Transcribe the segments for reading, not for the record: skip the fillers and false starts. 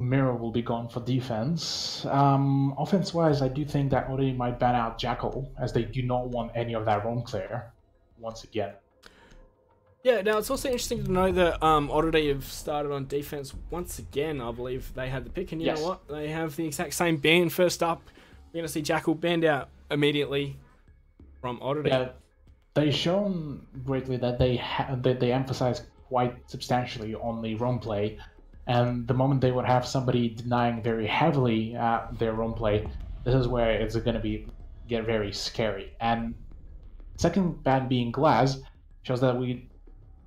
Mirror will be gone for defense. Offense-wise, I do think that Oddity might ban out Jackal, as they do not want any of that roam clear once again. Yeah, now it's also interesting to know that Oddity have started on defense once again. I believe they had the pick, and you know what? They have the exact same ban. First up, we're going to see Jackal banned out immediately from Oddity. Yeah, they've shown greatly that they emphasize quite substantially on the roam play, and the moment they would have somebody denying very heavily their roam play, this is where it's going to get very scary. And second ban being Glass shows that we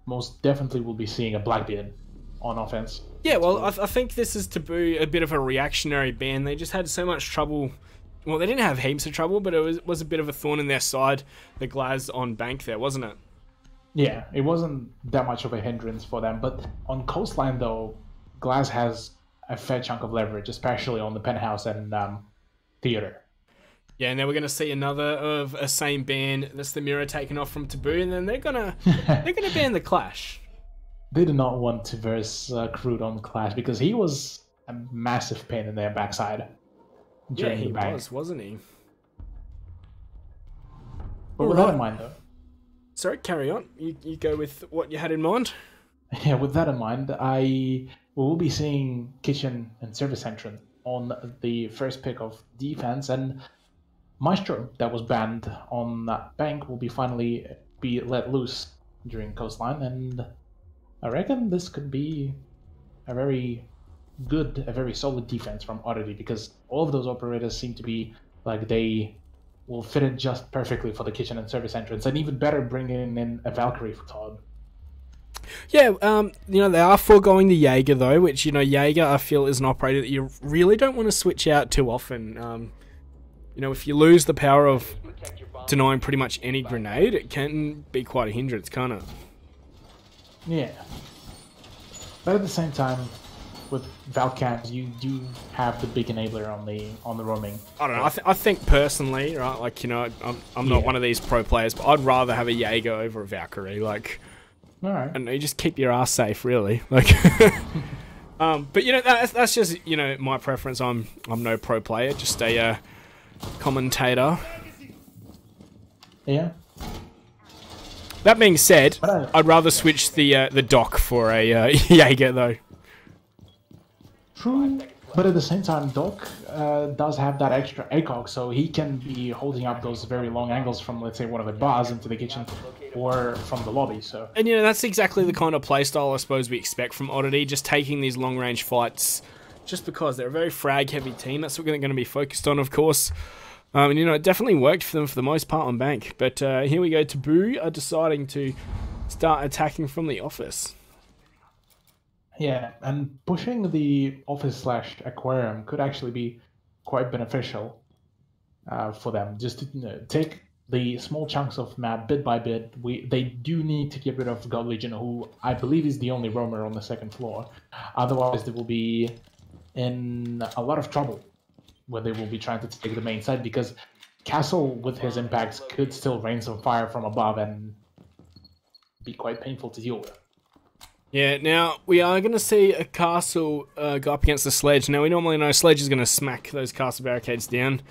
most definitely will be seeing a Blackbeard on offense. Yeah, well, I think this is TABOO a bit of a reactionary ban. They just had so much trouble. Well, they didn't have heaps of trouble, but it was a bit of a thorn in their side, the Glass on bank there, wasn't it? Yeah, it wasn't that much of a hindrance for them. But on Coastline, though, Glass has a fair chunk of leverage, especially on the Penthouse and Theater. Yeah, and then we're going to see another of a same ban. That's the Mirror taken off from TABOO, and then they're gonna ban the Clash. They did not want to verse Crude on Clash because he was a massive pain in their backside. Yeah, he was, wasn't he? But with that in mind, though. Sorry, carry on. You go with what you had in mind. Yeah, with that in mind, we will be seeing Kitchen and Service Entrance on the first pick of defense, and Maestro, that was banned on that bank, will finally be let loose during Coastline, and I reckon this could be a very solid defense from Oddity, because all of those operators seem to be like they will fit in just perfectly for the Kitchen and Service Entrance, and even better bringing in a Valkyrie for Todd. Yeah, you know, they are foregoing the Jaeger though, which, you know, Jaeger I feel is an operator that you really don't want to switch out too often. You know, if you lose the power of denying pretty much any grenade, it can be quite a hindrance, can't it? Yeah. But at the same time, with Valcams, you do have the big enabler on the roaming. I don't know. I think personally, right, like, you know, I'm not one of these pro players, but I'd rather have a Jaeger over a Valkyrie. Like, all right. And you just keep your ass safe, really. Like, but you know, that's just, you know, my preference. I'm no pro player, just a commentator. Yeah. That being said, I'd rather switch the Doc for a Jaeger though. True, but at the same time, Doc does have that extra ACOG, so he can be holding up those very long angles from, let's say, one of the bars into the kitchen or from the lobby. So, and you know, that's exactly the kind of playstyle I suppose we expect from Oddity, just taking these long range fights, just because they're a very frag heavy team. That's what they're going to be focused on, of course. And you know, it definitely worked for them for the most part on bank. But here we go, TABOO are deciding to start attacking from the office. Yeah, and pushing the office/aquarium could actually be quite beneficial for them. Just to take the small chunks of map bit by bit. They do need to get rid of God Legion, who I believe is the only roamer on the second floor. Otherwise, they will be in a lot of trouble when they will be trying to take the main side, because Castle, with his impacts, could still rain some fire from above and be quite painful to deal with. Yeah, now we are going to see a Castle go up against the Sledge. Now we normally know Sledge is going to smack those Castle barricades down.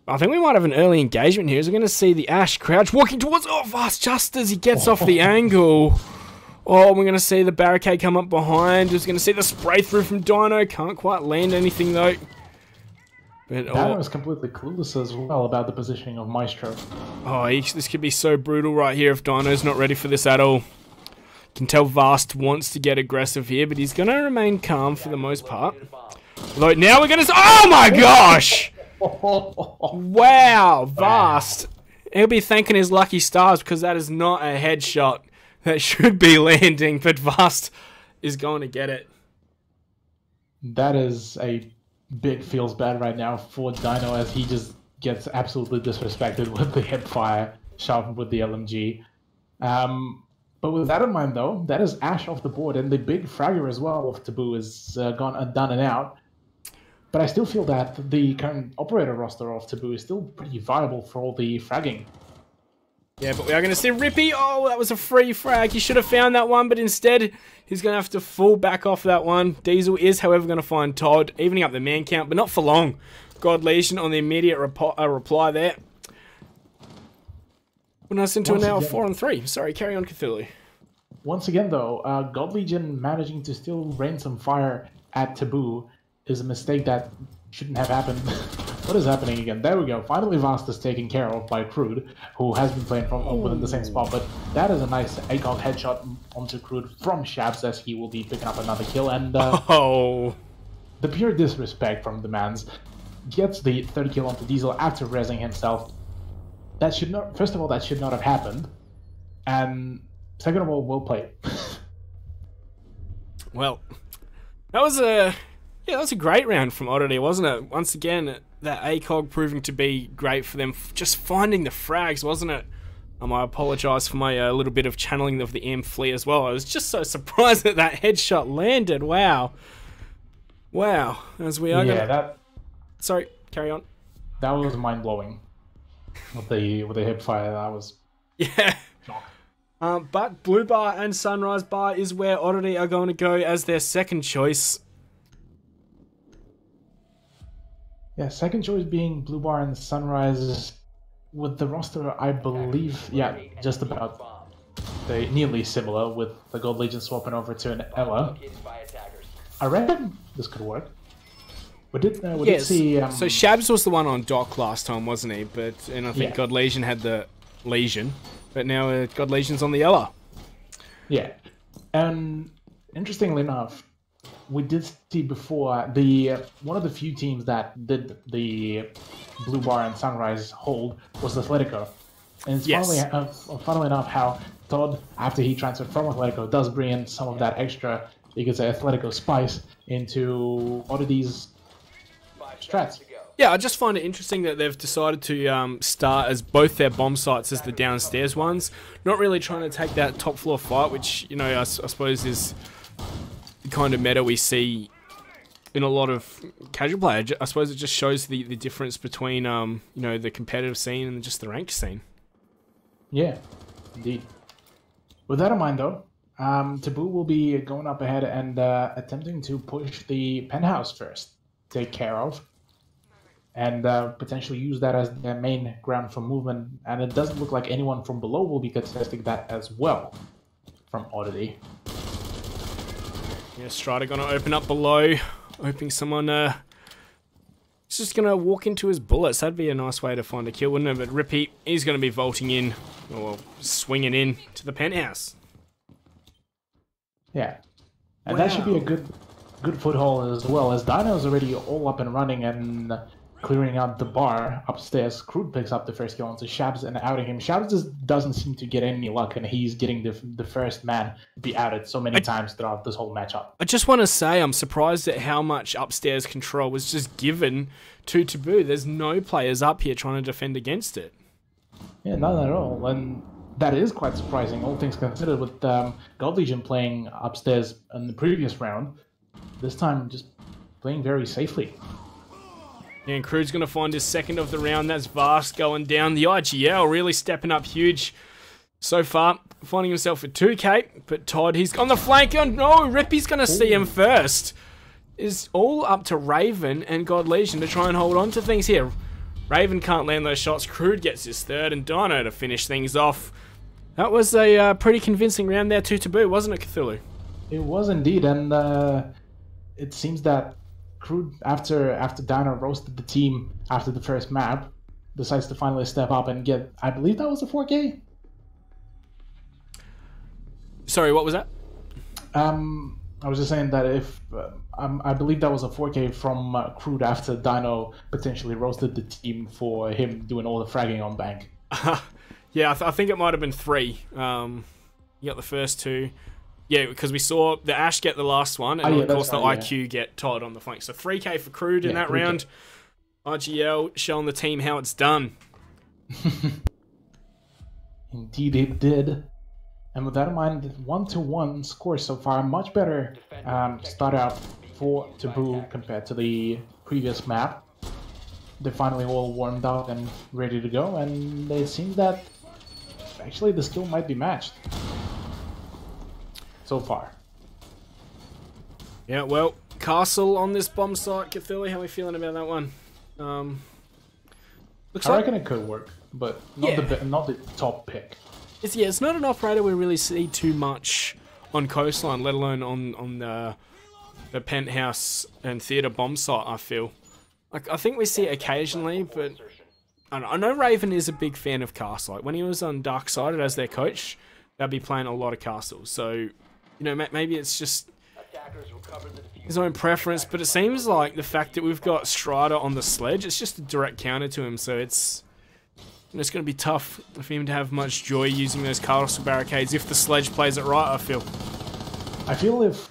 I think we might have an early engagement here, as we're going to see the Ash crouch walking towards Vast just as he gets off the angle. Oh, we're going to see the barricade come up behind. We're going to see the spray through from Dino. Can't quite land anything though. But, Dino is completely clueless as well about the positioning of Maestro. Oh, this could be so brutal right here if Dino's not ready for this at all. Can tell Vast wants to get aggressive here, but he's going to remain calm for the most part. Although now we're going to... Oh my gosh! Wow, Vast. He'll be thanking his lucky stars, because that is not a headshot that should be landing, but Vast is going to get it. That is a big feels bad right now for Dino, as he just gets absolutely disrespected with the hip fire shot with the LMG. But with that in mind, though, that is Ash off the board, and the big fragger as well of TABOO is gone done and out. But I still feel that the current operator roster of TABOO is still pretty viable for all the fragging. Yeah, but we are going to see Rippy. Oh, that was a free frag. He should have found that one, but instead, he's going to have to fall back off that one. Diesel is, however, going to find Todd, evening up the man count, but not for long. God Legion on the immediate reply there. Putting us into an hour 4-on-3. Sorry, carry on, Cthulhu. Once again, though, God Legion managing to still rain some fire at TABOO is a mistake that shouldn't have happened. What is happening again? There we go. Finally, Vast is taken care of by Crude, who has been playing from within the same spot. But that is a nice ACOG headshot onto Crude from Shabs, as he will be picking up another kill. And the pure disrespect from the Mans gets the third kill onto Diesel after rezzing himself. That should not. First of all, that should not have happened. And second of all, well played. Well, that was a great round from Oddity, wasn't it? Once again, that ACOG proving to be great for them, just finding the frags, wasn't it? I apologise for my little bit of channeling of the AM flea as well. I was just so surprised that that headshot landed. Wow. Wow. As we are that... Sorry, carry on. That was mind-blowing. With the hip fire, that was... Yeah. But Blue Bar and Sunrise Bar is where Oddity are going to go as their second choice. Yeah, second choice being Blue Bar and Sunrise, with the roster, I believe, yeah, just about nearly similar, with the Gold Legion swapping over to an Ella. I reckon this could work. We did see... so Shabs was the one on Dock last time, wasn't he? And I think God Legion had the Legion, but now God Legion's on the Ella. Yeah, and interestingly enough, we did see before one of the few teams that did the Blue Bar and Sunrise hold was Atletico, and it's funnily enough how Todd, after he transferred from Atletico, does bring in some of that extra, you could say, Atletico spice into Oddity's strats. Yeah, I just find it interesting that they've decided to start as both their bomb sites as the downstairs ones, not really trying to take that top floor fight, which, you know, I suppose is the kind of meta we see in a lot of casual play. I suppose it just shows the difference between you know, the competitive scene and just the ranked scene. Yeah, indeed. With that in mind, though, TABOO will be going up ahead and attempting to push the penthouse first, take care of, and potentially use that as their main ground for movement. And it doesn't look like anyone from below will be contesting that as well from Oddity. Yeah, Strider gonna open up below, hoping someone is just gonna walk into his bullets. That'd be a nice way to find a kill, wouldn't it? But Rippy, he's gonna be vaulting in, or swinging in to the penthouse. Yeah, and that should be a good foothold, as well as Dino's already all up and running and clearing out the bar upstairs. Crude picks up the first kill onto Shabs and outing him. Shabs just doesn't seem to get any luck, and he's getting the first man to be outed so many times throughout this whole matchup. I just want to say I'm surprised at how much upstairs control was just given to TABOO. There's no players up here trying to defend against it. Yeah, none at all. And that is quite surprising, all things considered, with Gold Legion playing upstairs in the previous round. This time, just playing very safely. Yeah, and Crude's going to find his second of the round. That's Vast going down. The IGL really stepping up huge so far. Finding himself at 2k. But Todd, he's on the flank. Oh no, Rippy's going to see him first. It's all up to Raven and God Legion to try and hold on to things here. Raven can't land those shots. Crude gets his third, and Dino to finish things off. That was a pretty convincing round there to TABOO, wasn't it, Cthulhu? It was indeed, and it seems that Crude, after Dino roasted the team after the first map, decides to finally step up and get, I believe that was a 4K? Sorry, what was that? I was just saying that if, I believe that was a 4K from Crude after Dino potentially roasted the team for him doing all the fragging on bank. Yeah, I think it might have been 3. You got the first 2. Yeah, because we saw the Ash get the last one, and of course the IQ get Todd on the flank. So 3k for Crude in that round. IGL showing the team how it's done. Indeed it did. And with that in mind, 1-1 score so far. Much better start out for TABOO compared to the previous map. They're finally all warmed up and ready to go, and it seems that actually the skill might be matched so far. Yeah, well, Castle on this bomb site. Cthulhu, how are we feeling about that one? Looks I like reckon it could work, but not the top pick. it's not an operator we really see too much on coastline, let alone on the penthouse and theatre bomb site. I feel like I think we see it occasionally, but I know Raven is a big fan of Castle. Like when he was on Darksided as their coach, they'd be playing a lot of Castle. So, you know, maybe it's just his own preference, but it seems like the fact that we've got Strider on the sledge, it's just a direct counter to him, so it's going to be tough for him to have much joy using those castle barricades if the sledge plays it right, I feel. I feel if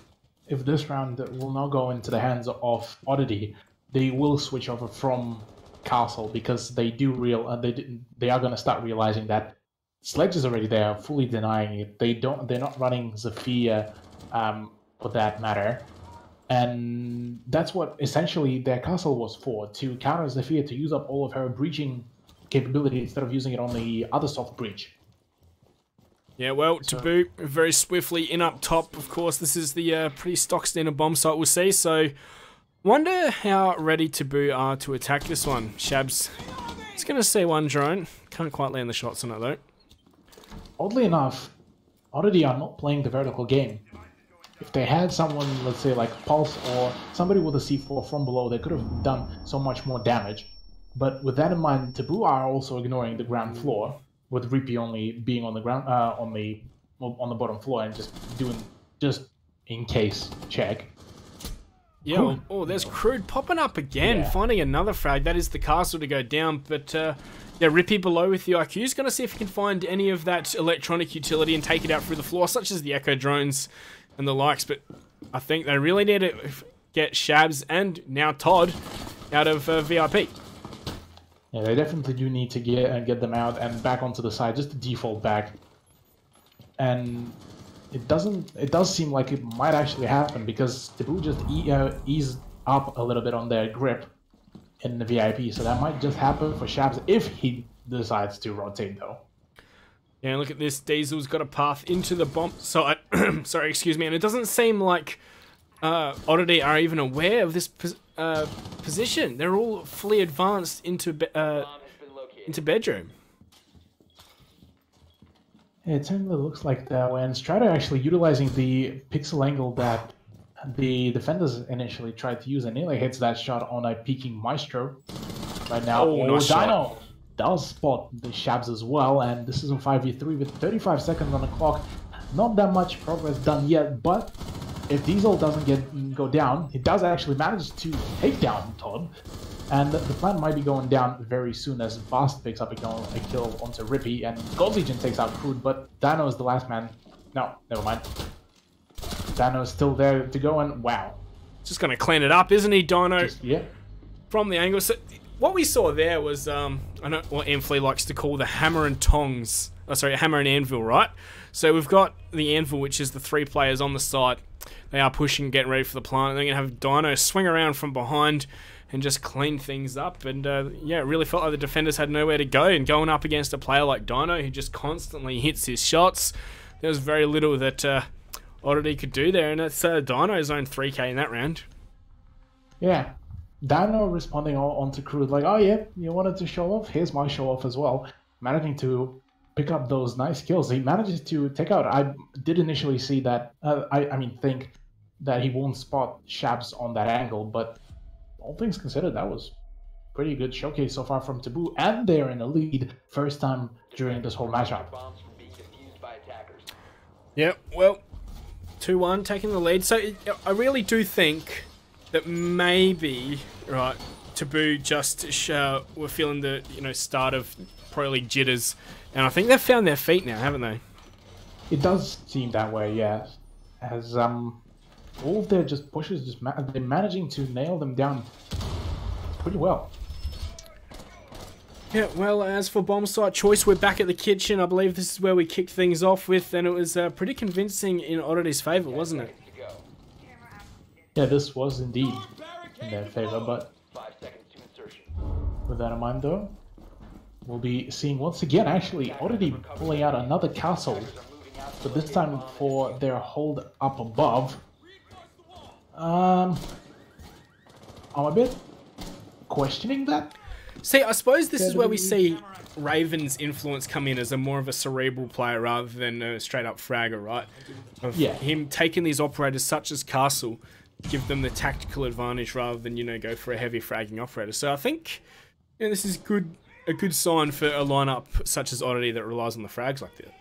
this round will not go into the hands of Oddity, they will switch over from Castle, because they are going to start realizing that sledge is already there, fully denying it. They're not running Zephyr for that matter. And that's what essentially their castle was for, to counter Zephyr, to use up all of her breaching capability instead of using it on the other soft breach. Yeah, well, TABOO very swiftly in up top. Of course, this is the pretty stock standard bomb site we'll see, so wonder how ready TABOO are to attack this one. Shabs, it's going to see one drone. Can't quite land the shots on it though. Oddly enough, Oddity are not playing the vertical game. If they had someone, let's say like Pulse or somebody with a C4 from below, they could have done so much more damage. But with that in mind, TABOO are also ignoring the ground floor, with Rippy only being on the ground, on the bottom floor and just doing in case check. Yeah, oh, there's Crude popping up again, finding another frag. That is the castle to go down, but yeah, Rippy below with the IQ is going to see if he can find any of that electronic utility and take it out through the floor, such as the Echo drones and the likes, but I think they really need to get Shabs and now Todd out of VIP. Yeah, they definitely do need to get them out and back onto the side, just to default back. And it does seem like it might actually happen, because TABOO just eased up a little bit on their grip in the VIP, so that might just happen for Shabs if he decides to rotate though. Yeah, look at this. Diesel's got a path into the bomb site. Sorry, excuse me. And it doesn't seem like Oddity are even aware of this position. They're all fully advanced into bedroom. Yeah, it certainly looks like that way. And Strider actually utilizing the pixel angle that the defenders initially tried to use, and nearly hits that shot on a peeking Maestro. Right now, nice Dino shot. Does spot the Shabs as well, and this is a 5v3 with 35 seconds on the clock. Not that much progress done yet, but if Diesel doesn't go down, he does actually manage to take down Todd, and the plan might be going down very soon as Fast picks up a kill onto Rippy, and Gold Legion takes out Crude, but Dino is the last man. No, never mind. Dino is still there to go, and wow. Just going to clean it up, isn't he, Dino? Yeah. From the angle. So what we saw there was, I know what Amphley likes to call the hammer and tongs. Oh, sorry, hammer and anvil, right? So we've got the anvil, which is the 3 players on the site. They are pushing, getting ready for the plant. They're going to have Dino swing around from behind and just clean things up. And yeah, it really felt like the defenders had nowhere to go. And going up against a player like Dino, who just constantly hits his shots, there was very little that Oddity could do there. And it's Dino's own 3k in that round. Yeah. Dino responding onto Crude like, oh yeah, you wanted to show off? Here's my show off as well. Managing to pick up those nice kills. He manages to take out. I did initially see that, think that he won't spot Shabs on that angle, but all things considered, that was pretty good showcase so far from TABOO, and they're in the lead first time during this whole matchup. Yeah, well, 2-1, taking the lead. So I really do think that maybe, right, TABOO just were feeling the start of Pro League jitters, and I think they've found their feet now, haven't they? It does seem that way, yeah. As all of their just pushes, they're managing to nail them down pretty well. Yeah, well, as for bomb site choice, we're back at the kitchen. I believe this is where we kicked things off with, and it was pretty convincing in Oddity's favour, wasn't it? Yeah, this was indeed in their favor, but with that in mind though, we'll be seeing once again, actually, Oddity pulling out another castle, but this time for their hold up above. I'm a bit questioning that. See, I suppose this is where we see Raven's influence come in as a more of a cerebral player rather than a straight-up fragger, right? Of him taking these operators such as Castle, give them the tactical advantage rather than, you know, go for a heavy fragging operator. So I think, you know, this is a good sign for a lineup such as Oddity that relies on the frags like that.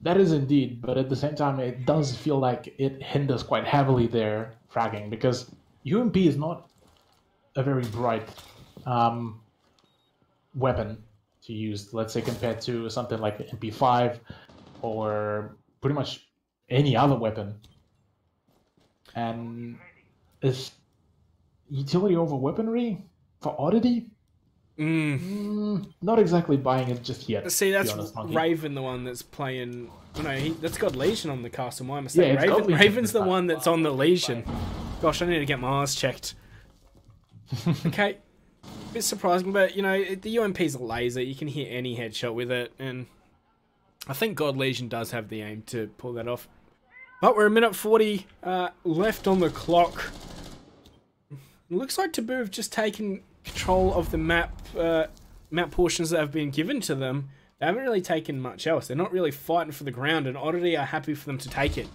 That is indeed, but at the same time, it does feel like it hinders quite heavily their fragging, because UMP is not a very bright weapon to use, let's say, compared to something like MP5 or pretty much any other weapon. And is utility over weaponry for Oddity? Not exactly buying it just yet. See, that's Raven, the one that's playing. Oh no, that's got Legion on the castle. My mistake. Yeah, Raven's the one that's on the Legion. Gosh, I need to get my eyes checked. Okay, a bit surprising, but you know the UMP's a laser. You can hit any headshot with it, and I think God Legion does have the aim to pull that off. But we're a minute 40 left on the clock. It looks like TABOO have just taken control of the map portions that have been given to them. They haven't really taken much else. They're not really fighting for the ground, and Oddity are happy for them to take it.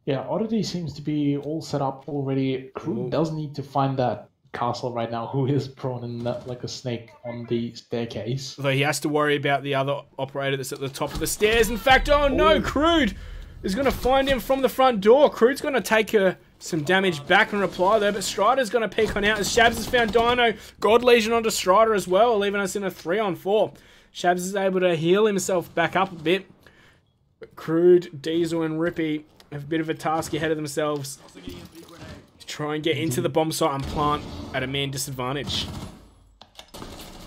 Yeah, Oddity seems to be all set up already. Crew does need to find that castle right now, who is prone in like a snake on the staircase. Although he has to worry about the other operator that's at the top of the stairs. In fact, oh no, Crude is going to find him from the front door. Crude's going to take some damage back in reply there, but Strider's going to peek on out as Shabs has found Dino. God Legion onto Strider as well, leaving us in a 3-on-4. Shabs is able to heal himself back up a bit. But Crude, Diesel, and Rippy have a bit of a task ahead of themselves to try and get into the bomb site and plant at a man disadvantage.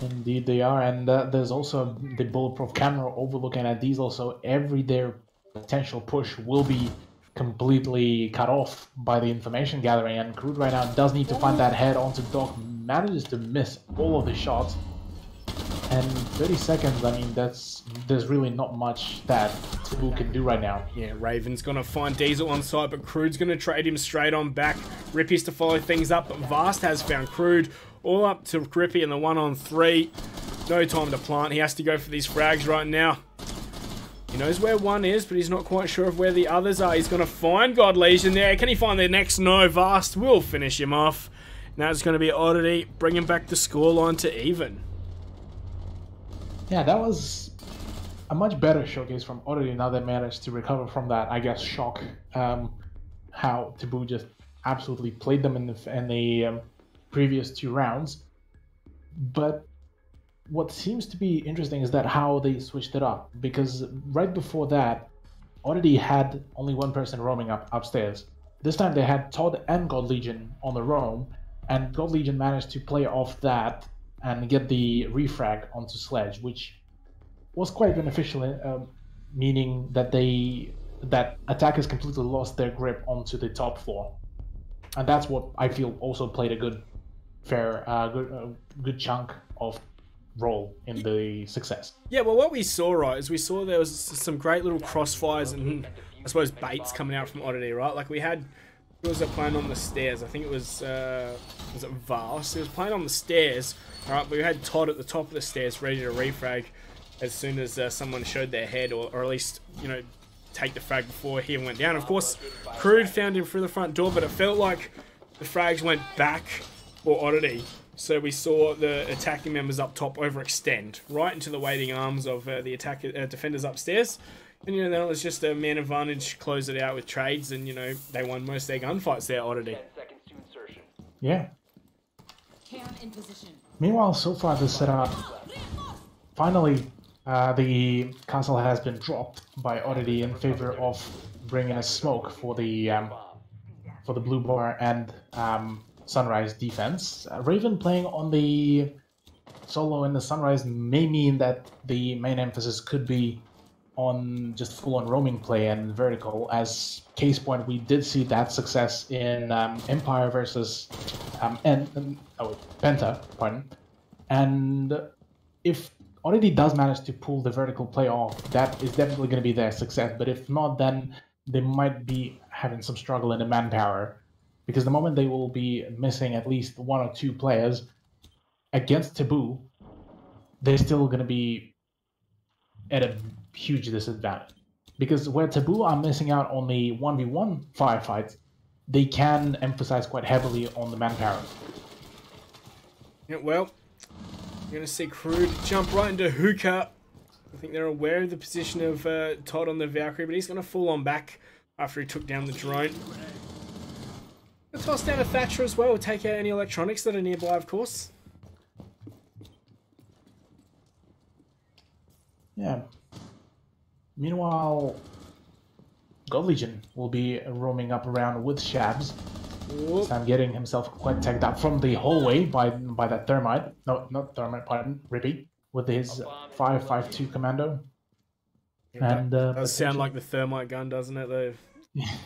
Indeed they are, and there's also the bulletproof camera overlooking at Diesel, so their potential push will be completely cut off by the information gathering, and Crude right now does need to find that head onto Doc, manages to miss all of the shots, and 30 seconds, I mean, there's really not much that TABOO can do right now. Yeah, Raven's gonna find Diesel on site, but Crude's gonna trade him straight on back. Rippy's to follow things up, but Vast has found Crude, all up to Rippy in the 1-on-3. No time to plant, he has to go for these frags right now. He knows where one is, but he's not quite sure of where the others are. He's going to find God Legion there. Can he find the next? No. Vast will finish him off. Now it's going to be Oddity, bringing back the scoreline to even. Yeah, that was a much better showcase from Oddity. Now they managed to recover from that, I guess, shock. How TABOO just absolutely played them in the previous 2 rounds. But what seems to be interesting is that how they switched it up, because right before that, Oddity had only one person roaming upstairs. This time they had Todd and God Legion on the roam, and God Legion managed to play off that and get the refrag onto Sledge, which was quite beneficial, meaning that attackers completely lost their grip onto the top floor, and that's what I feel also played a good chunk of role in the success. Yeah, well, what we saw, right, is we saw there was some great little crossfires and I suppose baits coming out from Oddity, right? Like we had, who was playing on the stairs? I think it was it Vast? He was playing on the stairs, right? But we had Todd at the top of the stairs ready to refrag as soon as someone showed their head, or at least, you know, take the frag before he went down. Of course, Crude found him through the front door, but it felt like the frags went back for Oddity. So we saw the attacking members up top overextend right into the waiting arms of the defenders upstairs. And, you know, then it was just a man advantage, close it out with trades, and, you know, they won most of their gunfights there, Oddity. Yeah. Meanwhile, so far the setup, finally, the castle has been dropped by Oddity in favor of bringing a smoke for the blue bar and Sunrise defense. Raven playing on the solo in the Sunrise may mean that the main emphasis could be on just full-on roaming play and vertical. As case point, we did see that success in Empire versus Penta, pardon. And if Oddity does manage to pull the vertical play off, that is definitely going to be their success. But if not, then they might be having some struggle in the manpower, because the moment they will be missing at least 1 or 2 players against TABOO, they're still going to be at a huge disadvantage. Because where TABOO are missing out on the 1v1 firefights, they can emphasize quite heavily on the manpower. Yeah, well, you're going to see Crude jump right into Hookah. I think they're aware of the position of Todd on the Valkyrie, but he's going to fall on back after he took down the drone. We'll toss down a Thatcher as well. We'll take out any electronics that are nearby, of course. Yeah. Meanwhile, God Legion will be roaming up around with Shabs. Sam getting himself quite tagged up from the hallway by that Thermite. No, not Thermite, pardon, Rippy, with his 5.52 commando. And does sound like the Thermite gun, doesn't it? The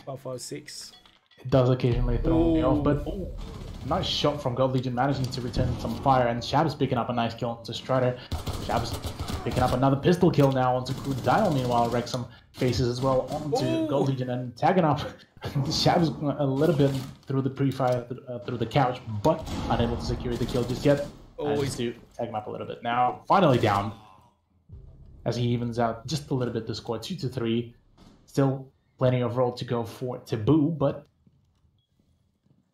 5.56. It does occasionally throw me off, but nice shot from God Legion, managing to return some fire, and Shabs picking up a nice kill onto Strider. Shabs picking up another pistol kill now onto Crude. Dino, meanwhile, wrecks some faces as well onto God Legion, and tagging up Shabs a little bit through the pre-fire, through the couch, but unable to secure the kill just yet. Always to tag him up a little bit. Now, finally down, as he evens out just a little bit the score, 2-3. Still plenty of roll to go for TABOO, but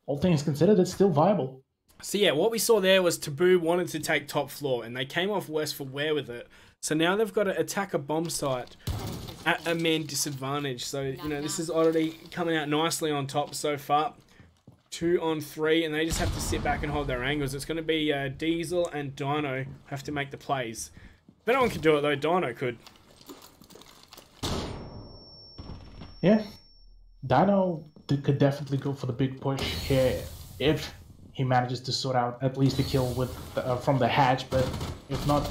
all things considered, it's still viable. So yeah, what we saw there was TABOO wanted to take top floor, and they came off worse for wear with it. So now they've got to attack a bomb site at a man disadvantage. So, you know, this is already coming out nicely on top so far. 2 on 3, and they just have to sit back and hold their angles. It's going to be Diesel and Dino have to make the plays. If anyone could do it, though, Dino could. Yeah, Dino could definitely go for the big push here if he manages to sort out at least a kill with from the hatch, but if not,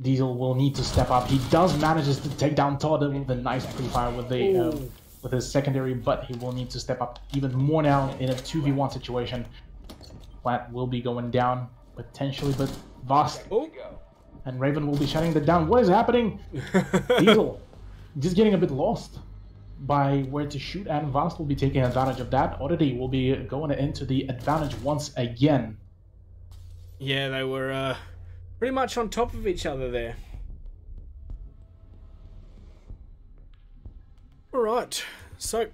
Diesel will need to step up. He does manages to take down Todd with a nice pre-fire with the with his secondary, but he will need to step up even more now in a 2v1 situation. Plant will be going down potentially, but Vast and Raven will be shutting that down. What is happening? Diesel just getting a bit lost by where to shoot, and Vast will be taking advantage of that. Oddity will be going into the advantage once again. Yeah, they were pretty much on top of each other there. Alright, so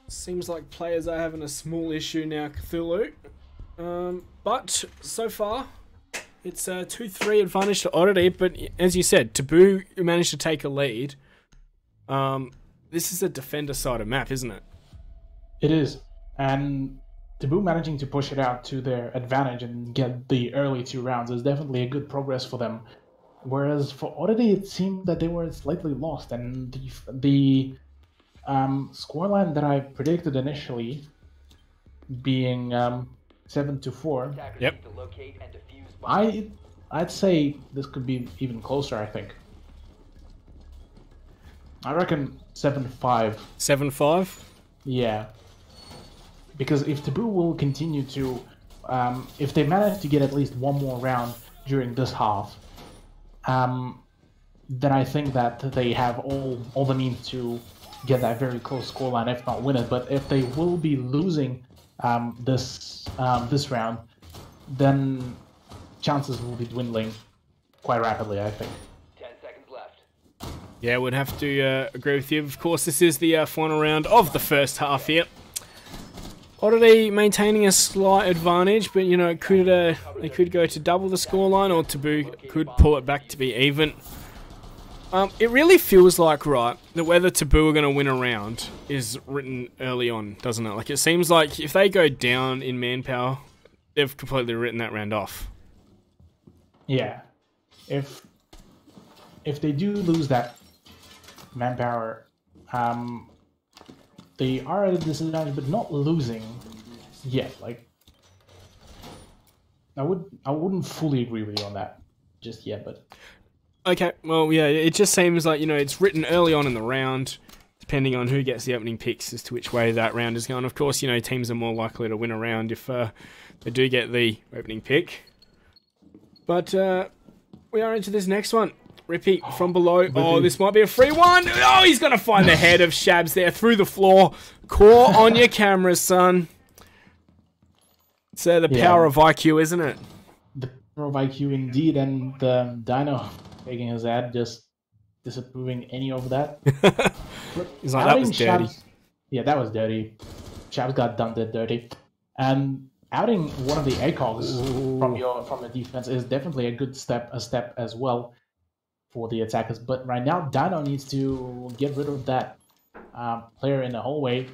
seems like players are having a small issue now, Cthulhu. But so far, it's a 2-3 advantage to Oddity, but as you said, TABOO managed to take a lead. This is a defender-sided map, isn't it? It is, and TABOO managing to push it out to their advantage and get the early 2 rounds is definitely a good progress for them. Whereas for Oddity, it seemed that they were slightly lost, and the scoreline that I predicted initially, being 7-4. Yep. I'd say this could be even closer. I think. I reckon 7-5. 7-5. Yeah. Because if TABOO will continue to, if they manage to get at least one more round during this half, then I think that they have all the means to get that very close scoreline, if not win it. But if they will be losing this round, then chances will be dwindling quite rapidly, I think. 10 seconds left. Yeah, would have to agree with you. Of course, this is the final round of the first half here. Oddity maintaining a slight advantage, but you know, it could they could go to double the scoreline, or TABOO could pull it back to be even. It really feels like, right, that whether TABOO are going to win a round is written early on, doesn't it? Like, it seems like if they go down in manpower, they've completely written that round off. Yeah, if they do lose that manpower, they are at a disadvantage, but not losing yet. Like, I wouldn't fully agree with you on that just yet, but okay. Well, yeah, it just seems like, you know, it's written early on in the round, depending on who gets the opening picks as to which way that round is going. Of course, you know, teams are more likely to win a round if they do get the opening pick. But we are into this next one. Rippy from below. Oh, this might be a free one. Oh, he's going to find the head of Shabs there through the floor. Core on your camera, son. It's the power of IQ, isn't it? The power of IQ indeed, and Dino taking his ad, just disapproving any of that. He's like, that was dirty. Shabs, yeah, that was dirty. Shabs got done dirty. And outing one of the ACOGs from your defense is definitely a good step as well for the attackers. But right now, Dino needs to get rid of that player in the hallway.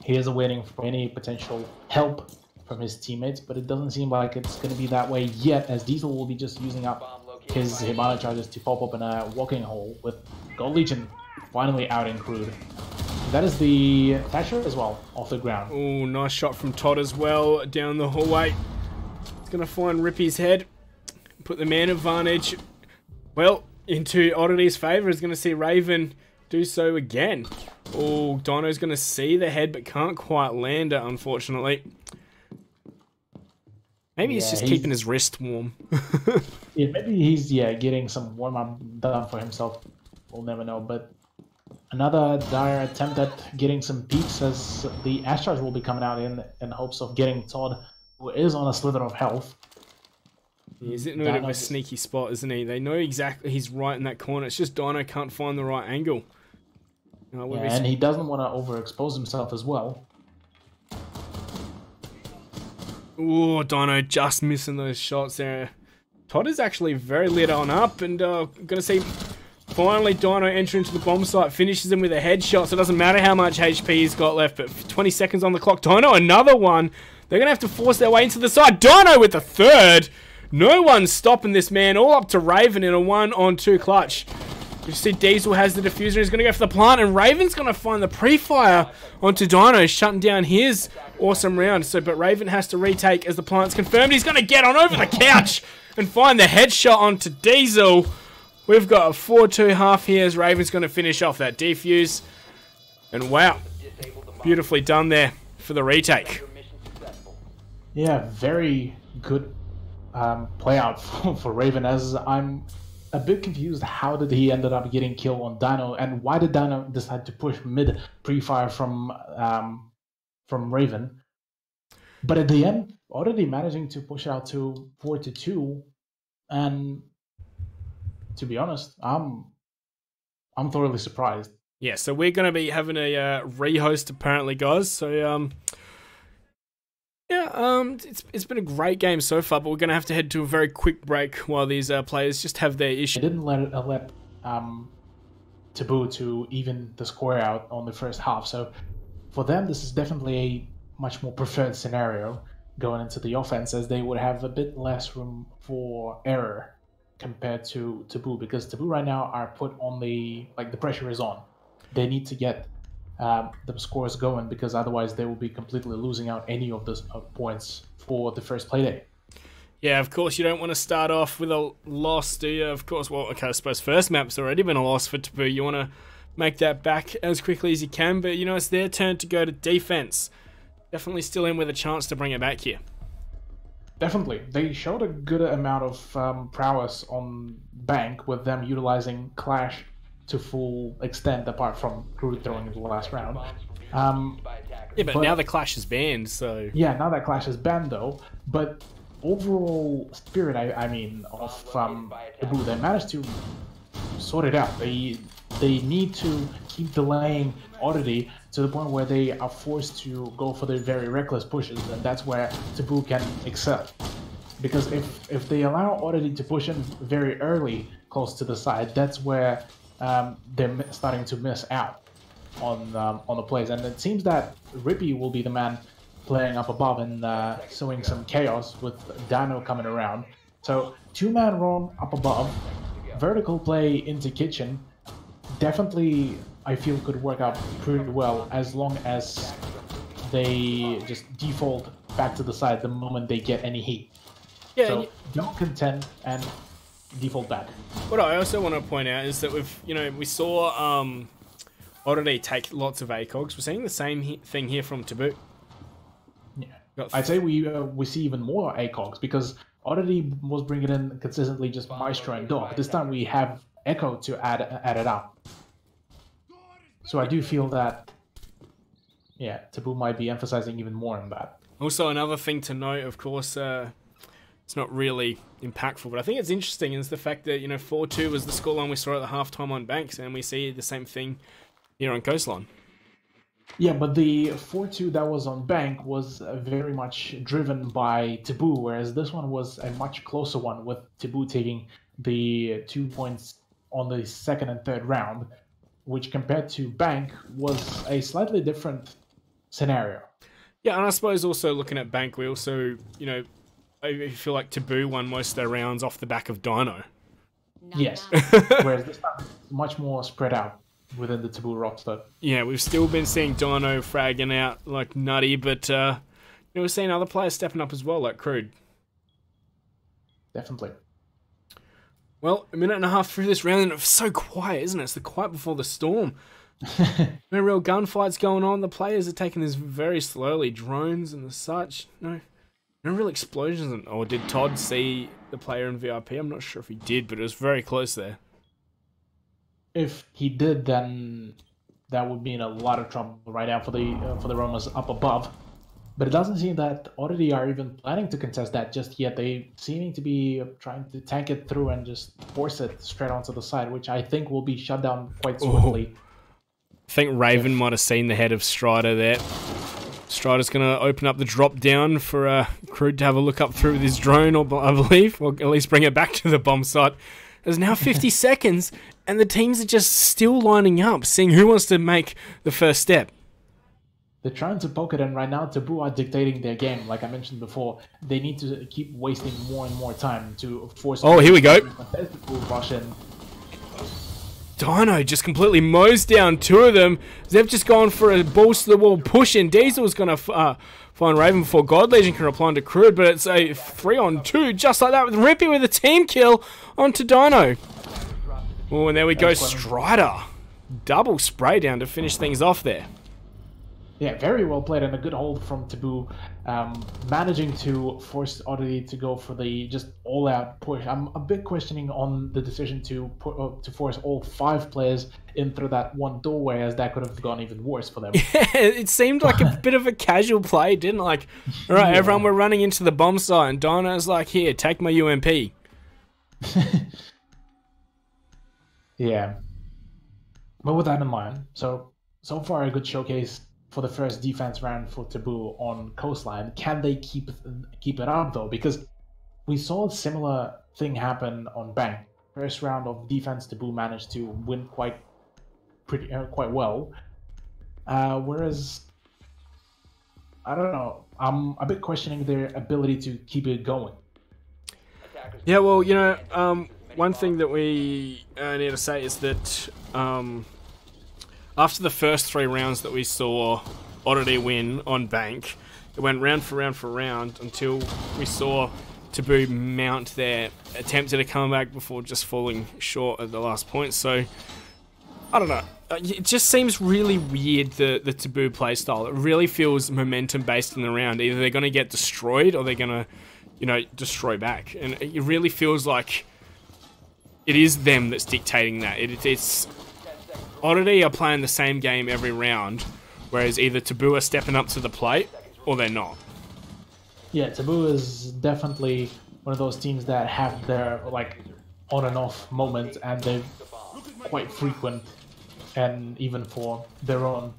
He is waiting for any potential help from his teammates, but it doesn't seem like it's going to be that way yet, as Diesel will be just using up his Hibana charges to pop up in a walking hole, with Gold Legion finally outing Crude. That is the Thatcher as well, off the ground. Oh, nice shot from Todd as well, down the hallway. He's going to find Rippy's head, put the man advantage, well, into Oddity's favour. He's going to see Raven do so again. Oh, Dino's going to see the head, but can't quite land it, unfortunately. Maybe he's just keeping his wrist warm. Yeah, maybe he's getting some warm-up done for himself. We'll never know, but another dire attempt at getting some peaks, as the Ash Charge will be coming out in hopes of getting Todd, who is on a slither of health. He's in a bit of a sneaky spot, isn't he? They know exactly he's right in that corner. It's just Dino can't find the right angle. And he doesn't want to overexpose himself as well. Oh, Dino just missing those shots there. Todd is actually very lit on up, and gonna see finally Dino enter into the bomb site, finishes him with a headshot, so it doesn't matter how much HP he's got left, but 20 seconds on the clock. Dino, another one. They're gonna have to force their way into the side. Dino with the third. No one's stopping this man. All up to Raven in a 1-on-2 clutch. You see Diesel has the diffuser. He's going to go for the plant, and Raven's going to find the pre-fire onto Dino, shutting down his awesome round. But Raven has to retake as the plant's confirmed. He's going to get on over the couch and find the headshot onto Diesel. We've got a 4-2 half here as Raven's going to finish off that defuse. And wow, beautifully done there for the retake. Yeah, very good play out for Raven, as I'm a bit confused. How did he ended up getting killed on Dino, and why did Dino decide to push mid pre-fire from Raven? But at the end, already managing to push out to 4-2, and to be honest, I'm thoroughly surprised. Yeah, so we're going to be having a rehost apparently, guys. So it's been a great game so far, but we're going to have to head to a very quick break while these players just have their issue. They didn't let TABOO to even the score out on the first half, so for them this is definitely a much more preferred scenario going into the offense, as they would have a bit less room for error compared to TABOO, because TABOO right now are put on the pressure is on. They need to get the scores going, because otherwise they will be completely losing out any of those points for the first play day. Yeah, of course, you don't want to start off with a loss, do you? Of course, well, okay, I suppose first map's already been a loss for TABOO. You want to make that back as quickly as you can, but, you know, it's their turn to go to defense. Definitely still in with a chance to bring it back here. Definitely. They showed a good amount of prowess on Bank, with them utilizing Clash to full extent, apart from Crude throwing in the last round. Yeah, but now the Clash is banned, so... Yeah, now that Clash is banned, though. But overall spirit, I mean, of TABOO, they managed to sort it out. They need to keep delaying Oddity to the point where they are forced to go for their very reckless pushes, and that's where TABOO can excel. Because if they allow Oddity to push in very early, close to the side, that's where they're starting to miss out on the plays, and it seems that Rippy will be the man playing up above and sowing some chaos with Dino coming around. So 2-man roam up above, vertical play into kitchen, definitely I feel could work out pretty well, as long as they just default back to the side the moment they get any heat. Yeah, so don't contend and default back. What I also want to point out is that we saw Oddity take lots of ACOGs. We're seeing the same thing here from TABOO. Yeah, I'd say we see even more ACOGs, because Oddity was bringing in consistently just Maestro and Dog. This time we have Echo to add it up. So I do feel that, yeah, TABOO might be emphasizing even more on that. Also, another thing to note, of course, it's not really impactful, but I think it's interesting is the fact that, 4-2 was the scoreline we saw at the halftime on Banks, and we see the same thing here on Coastline. Yeah, but the 4-2 that was on Bank was very much driven by TABOO, whereas this one was a much closer one, with TABOO taking the 2 points on the second and third round, which compared to Bank was a slightly different scenario. Yeah, and I suppose also looking at Bank, we also, I feel like TABOO won most of their rounds off the back of Dino. Yes, whereas this time it's much more spread out within the TABOO roster. Yeah, we've still been seeing Dino fragging out like nutty, but we're seeing other players stepping up as well, like Crude. Definitely. Well, a minute and a half through this round, and it's so quiet, isn't it? It's the quiet before the storm. No real gunfights going on. The players are taking this very slowly. Drones and the such. No real explosions. Or did Todd see the player in VIP? I'm not sure if he did, but it was very close there. If he did, then that would be in a lot of trouble right now for the Romas up above. But it doesn't seem that Oddity are even planning to contest that just yet. They seeming to be trying to tank it through and just force it straight onto the side, which I think will be shut down quite swiftly. I think Raven might have seen the head of Strider there. Strider's going to open up the drop down for Crude to have a look up through with his drone, I believe, or at least bring it back to the bomb site. There's now 50 seconds, and the teams are just still lining up, seeing who wants to make the first step. They're trying to poke it in right now. TABOO are dictating their game. Like I mentioned before, they need to keep wasting more and more time to force... Oh, here we go. Russian. Dino just completely mows down two of them. They've just gone for a balls to the wall push in. Diesel's going to find Raven before God Legion can reply to Crude, but it's a 3-on-2 just like that with Rippy with a team kill onto Dino. Oh, and there we go, Strider. Double spray down to finish things off there. Yeah, very well played and a good hold from TABOO, managing to force Oddity to go for the just all-out push. I'm a bit questioning on the decision to force all 5 players in through that one doorway, as that could have gone even worse for them. Yeah, it seemed like a bit of a casual play, didn't it? Like, all right, everyone, we're running into the bomb site, and Dino's like, here, take my UMP. Yeah. But with that in mind, so far a good showcase for the first defense round for TABOO on Coastline. Can they keep it up though? Because we saw a similar thing happen on Bank. First round of defense, TABOO managed to win quite well. Whereas I don't know, I'm a bit questioning their ability to keep it going. Yeah, well, one thing that we need to say is that after the first 3 rounds that we saw Oddity win on Bank, it went round for round for round until we saw TABOO mount their attempt at a comeback before just falling short at the last point. So, I don't know. It just seems really weird, the TABOO playstyle. It really feels momentum based in the round. Either they're going to get destroyed or they're going to, destroy back. And it really feels like it is them that's dictating that. It's... Oddity are playing the same game every round, whereas either TABOO are stepping up to the plate or they're not. Yeah, TABOO is definitely one of those teams that have their on and off moments, and they're quite frequent, and even for their own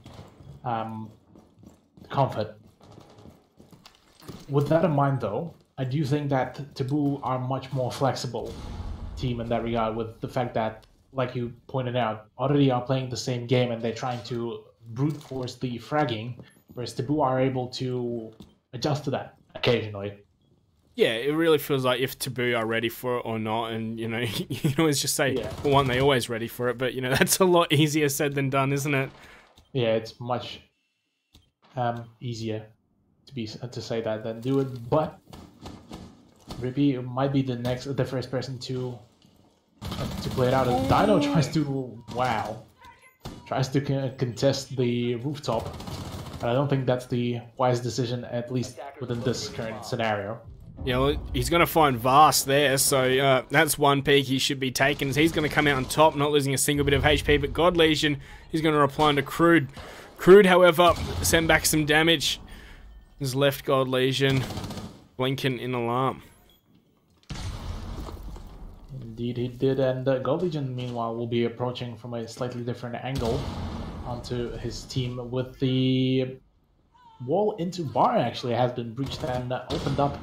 comfort. With that in mind, though, I do think that TABOO are much more flexible team in that regard, with the fact that, like you pointed out, Oddity are playing the same game and they're trying to brute force the fragging, whereas TABOO are able to adjust to that occasionally. Yeah, it really feels like if TABOO are ready for it or not, and you can always just say, for one, they're always ready for it, but that's a lot easier said than done, isn't it? Yeah, it's much easier to say that than do it, but Rippy might be the first person to play it out. Dino tries to contest the rooftop, and I don't think that's the wise decision, at least within this current scenario. Yeah, well, he's going to find Vast there, so that's one peak he should be taking. He's going to come out on top, not losing a single bit of HP, but God Legion, he's going to reply into Crude. Crude, however, send back some damage. His left God Legion blinking in alarm. Indeed he did, and God Legion, meanwhile, will be approaching from a slightly different angle onto his team with the wall into bar actually has been breached and opened up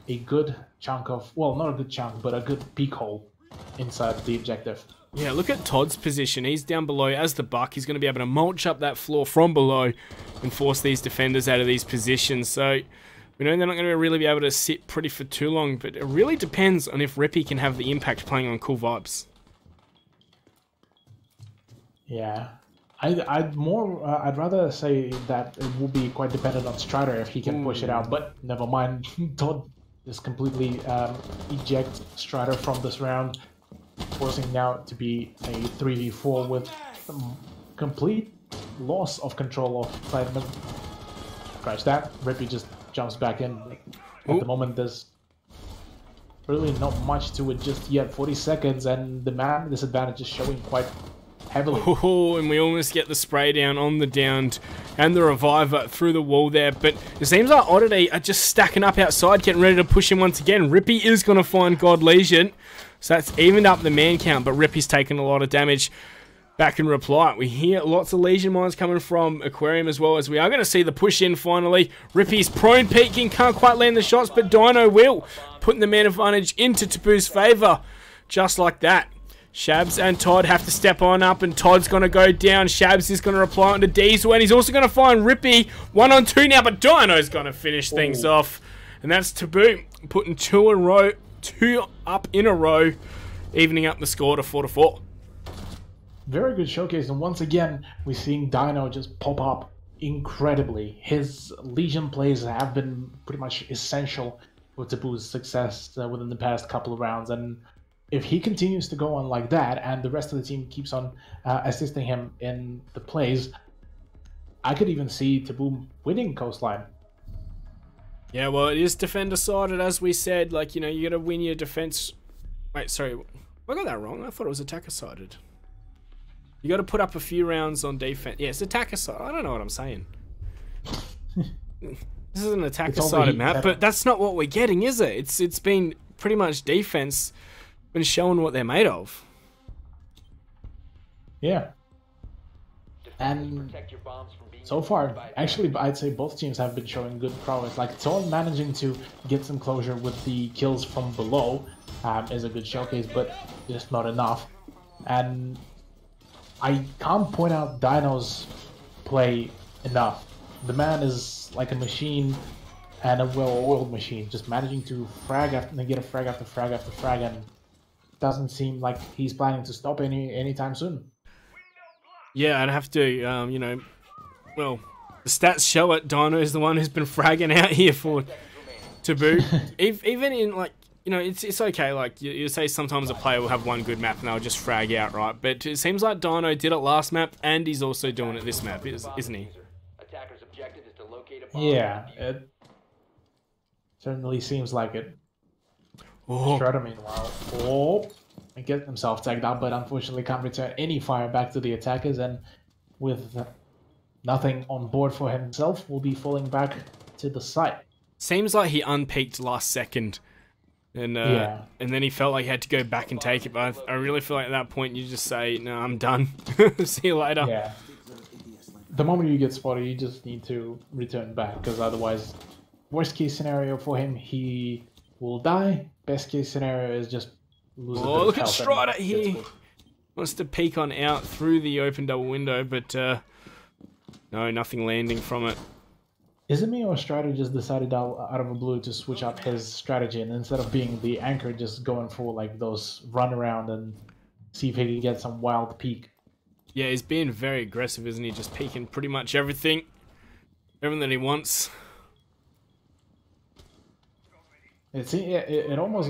a good chunk of, well, not a good chunk, but a good peek hole inside the objective. Yeah, look at Todd's position. He's down below as the buck. He's going to be able to mulch up that floor from below and force these defenders out of these positions. So we know they're not going to really be able to sit pretty for too long, but it really depends on if Rippy can have the impact playing on Cool Vibes. Yeah. I'd rather say that it will be quite dependent on Strider if he can push it out, but never mind. Todd just completely eject Strider from this round, forcing now to be a 3v4 with complete loss of control of Sideman. Scratch that. Rippy just jumps back in. At the moment, there's really not much to it just yet. 40 seconds, and the man disadvantage is showing quite heavily. Oh, and we almost get the spray down on the downed and the reviver through the wall there, but it seems like Oddity are just stacking up outside, getting ready to push him once again. Rippy is going to find God Legion, so that's evened up the man count, but Rippy's taken a lot of damage. Back in reply, we hear lots of Legion mines coming from Aquarium as well, as we are going to see the push in finally. Rippy's prone peeking, can't quite land the shots, but Dino will, putting the man advantage into Taboo's favour, just like that. Shabs and Todd have to step on up, and Todd's going to go down. Shabs is going to reply onto Diesel, and he's also going to find Rippy. 1-on-2 now, but Dino's going to finish things off. And that's Taboo, putting two up in a row, evening up the score to 4-4. Very good showcase, and once again, we're seeing Dino just pop up incredibly. His Legion plays have been pretty much essential for Taboo's success within the past couple of rounds, and if he continues to go on like that and the rest of the team keeps on assisting him in the plays, I could even see Taboo winning Coastline. Yeah, well, it is defender-sided, as we said. Like, you know, you got to win your defense. Wait, sorry. I got that wrong. I thought it was attacker-sided. You got to put up a few rounds on defense. Yeah, it's attacker-sided. I don't know what I'm saying. This is an attacker-sided map, but that's not what we're getting, is it? It's been pretty much defense been showing what they're made of. Yeah. And so far, actually, I'd say both teams have been showing good prowess. Like, Todd managing to get some closure with the kills from below is a good showcase, but just not enough. And I can't point out Dino's play enough. The man is like a machine, and a well-oiled machine, just managing to frag after get a frag after frag after frag, and doesn't seem like he's planning to stop anytime soon. Yeah, I'd have to, you know, well, the stats show it. Dino is the one who's been fragging out here for Taboo. Even in, like, you know, it's okay. Like, you say sometimes a player will have one good map and they'll just frag out, right? But it seems like Dino did it last map, and he's also doing it this map, isn't he? Yeah, it certainly seems like it. Strider, meanwhile, and get himself tagged out, but unfortunately can't return any fire back to the attackers, and with nothing on board for himself, will be falling back to the site. Seems like he unpeaked last second, and and then he felt like he had to go back and take it, but I really feel like at that point you just say, no, I'm done. See you later. Yeah. The moment you get spotted, you just need to return back, because otherwise, worst case scenario for him, he will die. Best case scenario is just lose a bit of health. Look at Strider here. Wants to peek on out through the open double window, but no, nothing landing from it. Is it me, or Strider just decided out of the blue to switch up his strategy, and instead of being the anchor, just going for like those run around and see if he can get some wild peek? Yeah, he's being very aggressive, isn't he? Just peeking pretty much everything that he wants. It almost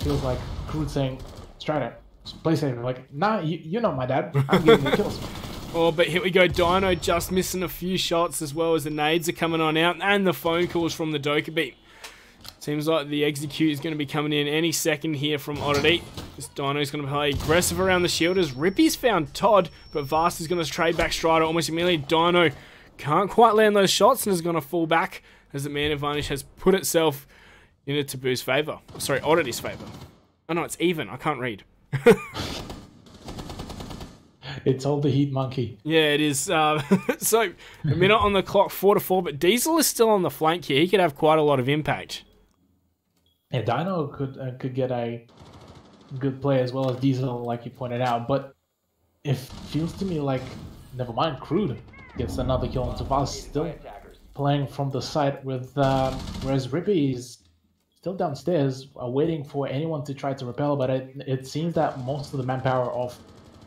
feels like Crude saying, Strider, play safe. Like, nah, you're not my dad. I'm getting the kills. Oh, but here we go. Dino just missing a few shots, as well as the nades are coming on out, and the phone calls from the Dokkaebi. Seems like the execute is going to be coming in any second here from Oddity. This Dino's going to play aggressive around the shield as Rippy's found Todd, but Vast is going to trade back Strider almost immediately. Dino can't quite land those shots and is going to fall back as the man advantage has put itself into Taboo's favour. Sorry, Oddity's favour. Oh no, it's even. I can't read. It's all the heat monkey. Yeah, it is. So, a minute on the clock, 4-4, but Diesel is still on the flank here. He could have quite a lot of impact. Yeah, Dino could get a good play as well as Diesel, like you pointed out, but it feels to me like, never mind, Crude gets another kill on Tavas, still playing from the side with, whereas Rippy is still downstairs, waiting for anyone to try to repel, but it seems that most of the manpower of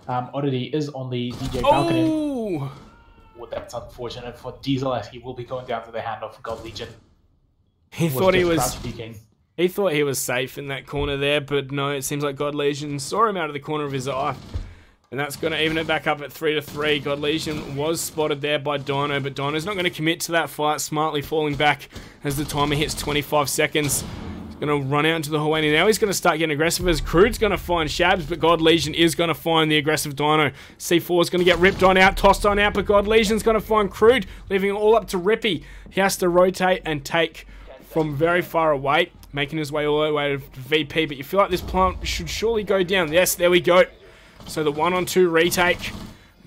Oddity is on the DJ balcony. Oh! Well, that's unfortunate for Diesel, as he will be going down to the hand of God Legion. He thought he was safe in that corner there, but no, it seems like God Legion saw him out of the corner of his eye. And that's going to even it back up at 3-3. God Legion was spotted there by Dino, but Dino's not going to commit to that fight, smartly falling back as the timer hits 25 seconds. He's going to run out into the hallway, and now he's going to start getting aggressive as Crude's going to find Shabs, but God Legion is going to find the aggressive Dino. C4 is going to get ripped on out, tossed on out, but God Legion's going to find Crude, leaving it all up to Rippy. He has to rotate and take from very far away, making his way all the way to VP, but you feel like this plant should surely go down. Yes, there we go. So the 1-on-2 retake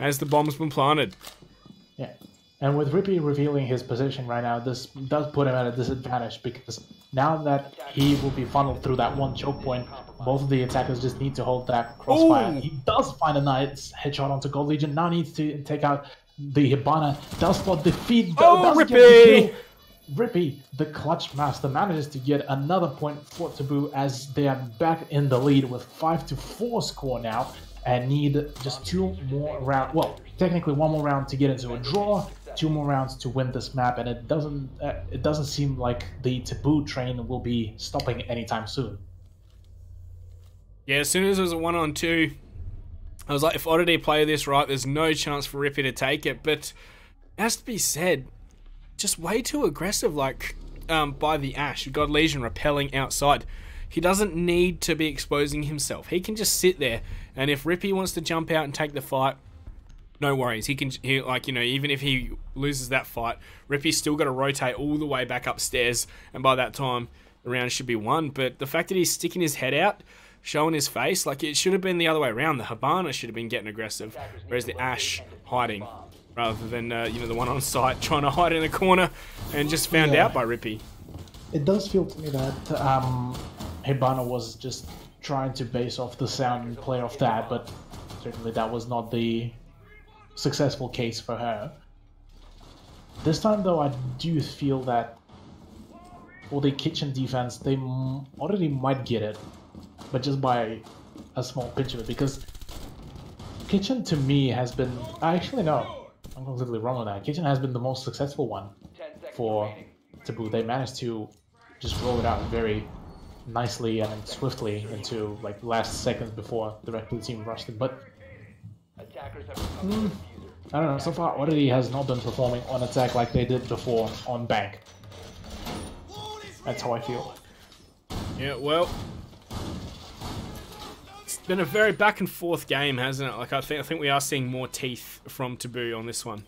as the bomb's been planted. Yeah, and with Rippy revealing his position right now, this does put him at a disadvantage because now that he will be funneled through that one choke point, both of the attackers just need to hold that crossfire. Ooh. He does find a nice headshot onto Gold Legion, now needs to take out the Hibana, does spot defeat. Oh, Rippy! Rippy, the clutch master, manages to get another point for Taboo as they are back in the lead with 5-4 score now. And need just 2 more rounds. Well, technically 1 more round to get into a draw, 2 more rounds to win this map, and it doesn't seem like the Taboo train will be stopping anytime soon. Yeah, as soon as it was a 1-on-2, I was like, if Oddity play this right, there's no chance for Rippy to take it. But it has to be said, just way too aggressive, like by the Ash. God Legion repelling outside. He doesn't need to be exposing himself. He can just sit there, and if Rippy wants to jump out and take the fight, no worries. He like, you know, even if he loses that fight, Rippy's still got to rotate all the way back upstairs, and by that time, the round should be won. But the fact that he's sticking his head out, showing his face, like it should have been the other way around. The Hibana should have been getting aggressive, whereas the Ash hiding, rather than you know, the one on site trying to hide in a corner and just found out by Rippy. It does feel to me that Hibana was just trying to base off the sound and play off that, but certainly that was not the successful case for her. This time though, I do feel that for the kitchen defense, they already might get it, but just by a small pinch of it, because kitchen to me has been, actually no, I'm completely wrong on that. Kitchen has been the most successful one for Taboo. They managed to just roll it out very nicely and swiftly into like last seconds before the rest of the team rushed it, but I don't know, so far Oddity has not been performing on attack like they did before on Bank. That's how I feel. Yeah, well, it's been a very back and forth game, hasn't it? Like I think we are seeing more teeth from Taboo on this one.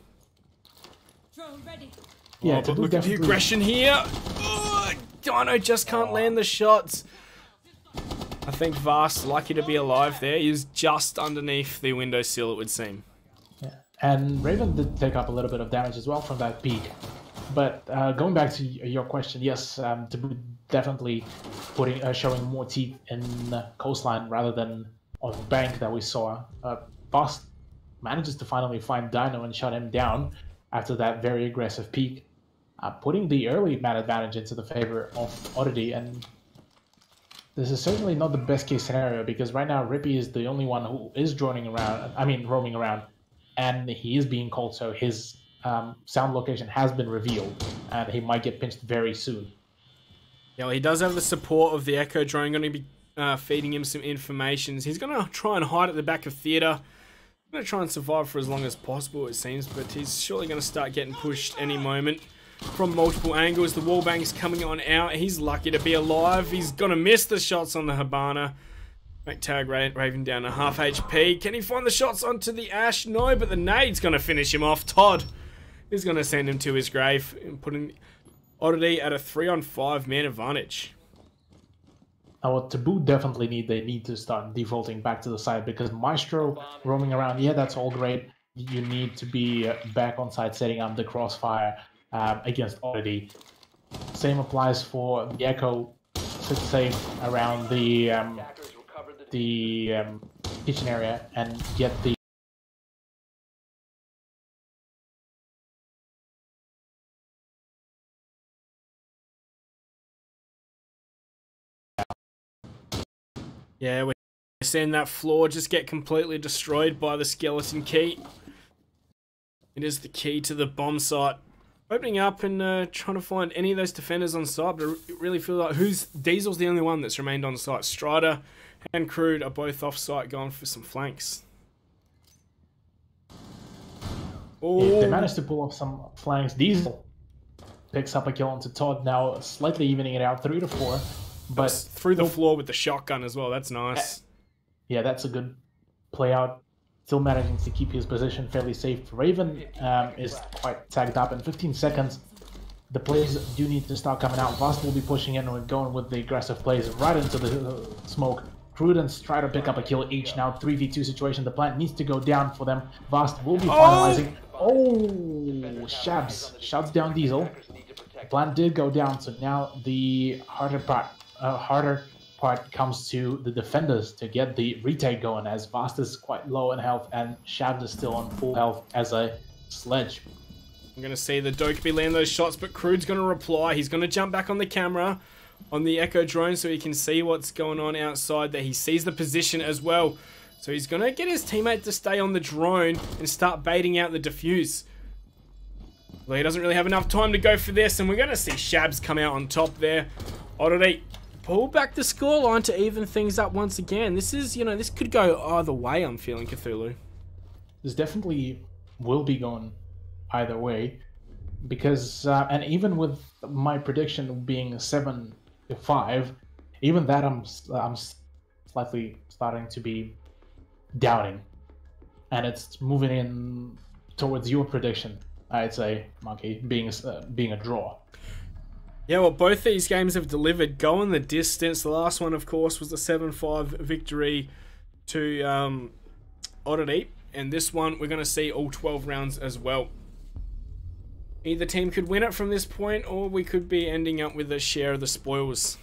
Yeah, but look at the aggression here. Oh, Dino just can't land the shots. I think Vast, lucky to be alive there. He's just underneath the windowsill, it would seem. Yeah, and Raven did take up a little bit of damage as well from that peak. But going back to your question, yes, Taboo definitely showing more teeth in Coastline rather than on Bank that we saw. Vast manages to finally find Dino and shut him down after that very aggressive peak. Putting the early man advantage into the favor of Oddity, and this is certainly not the best case scenario because right now Rippy is the only one who is roaming around, and he is being called, so his sound location has been revealed, and he might get pinched very soon. Yeah, well, he does have the support of the Echo drone, going to be feeding him some information. He's going to try and hide at the back of theatre. Going to try and survive for as long as possible, it seems, but he's surely going to start getting pushed any moment. from multiple angles. The wallbang's coming on out. He's lucky to be alive. He's going to miss the shots on the Hibana. McTag Raven down to half HP. Can he find the shots onto the Ash? No, but the nade's going to finish him off. Todd is going to send him to his grave and putting Oddity at a 3-on-5 man advantage. Now what TABOO definitely need to start defaulting back to the side, because Maestro roaming around, yeah, that's all great. You need to be back on side setting up the crossfire against Oddity. Same applies for the Echo. Sit safe around the kitchen area and get the yeah, we're seeing that floor just get completely destroyed by the skeleton key. It is the key to the bomb site. Opening up and trying to find any of those defenders on site, but I really feel like Diesel's the only one that's remained on site. Strider and Crude are both off site going for some flanks. Oh. If they manage to pull off some flanks, Diesel picks up a kill onto Todd, now slightly evening it out 3 to 4. But through the floor with the shotgun as well, that's nice. Yeah, that's a good play out. Still managing to keep his position fairly safe. Raven is quite tagged up in 15 seconds. The plays do need to start coming out. Vast will be pushing in and going with the aggressive plays right into the smoke. Prudence try to pick up a kill each now. 3v2 situation. The plant needs to go down for them. Vast will be finalizing. Oh, Shabs shuts down Diesel. The plant did go down, so now the harder part comes to the defenders to get the retake going, as Vast is quite low in health and Shabs is still on full health as a sledge. I'm going to see the Dokkaebi land those shots, but Crude's going to reply. He's going to jump back on the camera on the Echo drone so he can see what's going on outside there. He sees the position as well. So he's going to get his teammate to stay on the drone and start baiting out the defuse. Well, he doesn't really have enough time to go for this, and we're going to see Shabs come out on top there. Oddity pull back the scoreline to even things up once again. This is, this could go either way, I'm feeling, Cthulhu. This definitely will be going either way, because, and even with my prediction being 7-5, even that I'm slightly starting to be doubting. And it's moving in towards your prediction, I'd say, Monkey, being a draw. Yeah, well, both these games have delivered, going the distance. The last one, of course, was the 7-5 victory to Oddity. And this one, we're going to see all 12 rounds as well. Either team could win it from this point, or we could be ending up with a share of the spoils.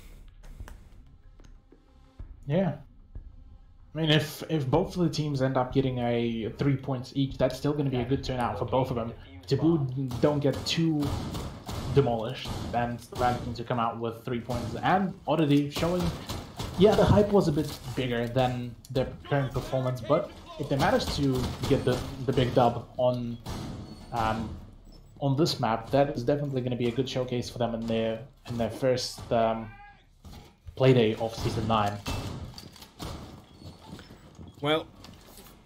Yeah. I mean, if both of the teams end up getting 3 points each, that's still going to be a good turnout for both of them. TABOO don't get too demolished, and managing to come out with 3 points, and Oddity showing, yeah, the hype was a bit bigger than their current performance, but if they manage to get the big dub on this map, that is definitely going to be a good showcase for them in their first playday of Season 9. Well,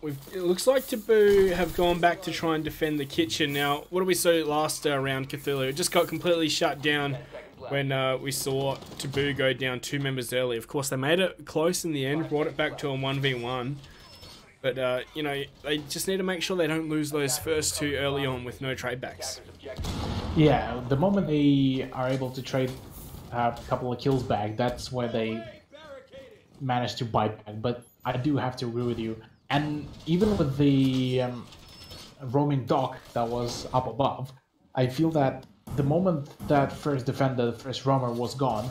it looks like TABOO have gone back to try and defend the kitchen. Now, what did we see last round, Cthulhu? It just got completely shut down when we saw TABOO go down 2 members early. Of course, they made it close in the end, brought it back to a 1v1. But, they just need to make sure they don't lose those first 2 early on with no trade backs. Yeah, the moment they are able to trade a couple of kills back, that's where they manage to bite back. But I do have to agree with you. And even with the roaming dock that was up above, I feel that the moment that first defender, the first roamer was gone,